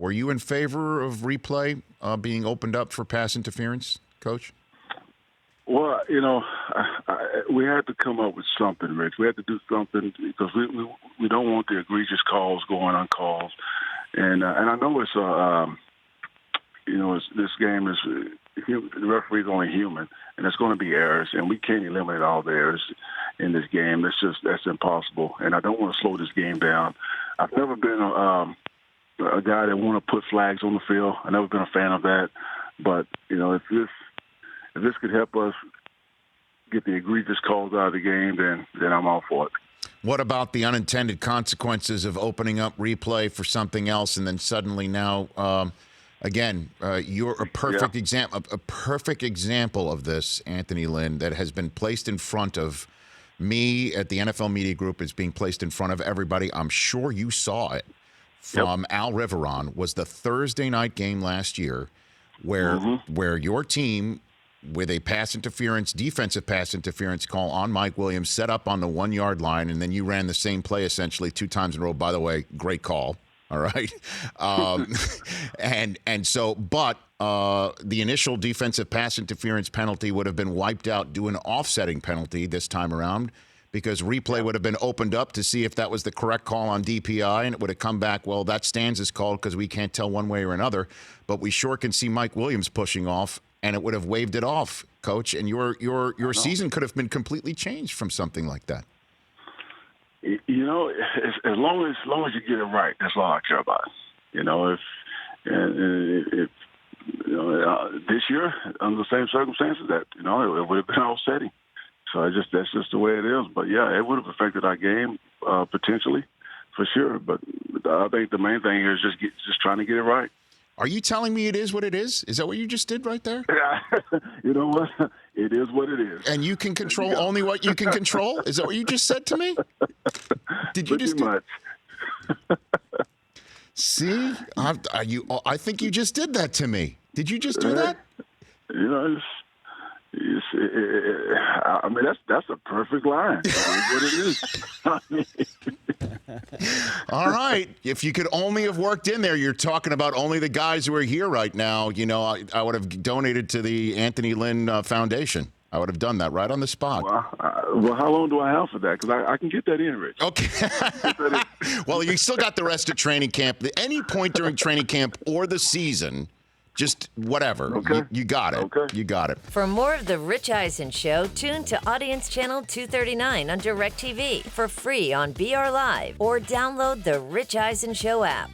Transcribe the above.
Were you in favor of replay being opened up for pass interference, Coach? Well, we had to come up with something, Rich. We had to do something because we don't want the egregious calls going on calls, and I know this game is the referee's only human, and there's going to be errors, and we can't eliminate all the errors in this game. That's impossible, and I don't want to slow this game down. I've never been a guy that want to put flags on the field. I've never been a fan of that, but if this could help us get the egregious calls out of the game, then I'm all for it. What about the unintended consequences of opening up replay for something else, and then suddenly now, you're a perfect example of this, Anthony Lynn, that has been placed in front of me at the NFL Media Group. Is being placed in front of everybody. I'm sure you saw it from Al Riveron. Was the Thursday night game last year where your team, with a defensive pass interference call on Mike Williams, set up on the 1 yard line, and then you ran the same play essentially 2 times in a row. By the way, great call. All right. The initial defensive pass interference penalty would have been wiped out due an offsetting penalty this time around, because replay would have been opened up to see if that was the correct call on DPI, and it would have come back, well, that stands as called because we can't tell one way or another, but we sure can see Mike Williams pushing off, and it would have waved it off, Coach, and your season could have been completely changed from something like that. As long as you get it right, that's all I care about. If this year under the same circumstances, that it would have been offsetting. So that's just the way it is. But yeah, it would have affected our game potentially, for sure. But I think the main thing here is just trying to get it right. Are you telling me it is what it is? Is that what you just did right there? You know what? It is what it is. And you can control only what you can control? Is that what you just said to me? Did you Pretty just much. See? I think you just did that to me. Did you just do that? That's a perfect line. That's what it is. All right. If you could only have worked in there, you're talking about only the guys who are here right now. I would have donated to the Anthony Lynn Foundation. I would have done that right on the spot. Well, how long do I have for that? Because I can get that in, Rich. Okay. Well, you still got the rest of training camp. At any point during training camp or the season, just whatever. Okay. You got it. Okay. You got it. For more of The Rich Eisen Show, tune to Audience Channel 239 on DirecTV for free on BR Live, or download the Rich Eisen Show app.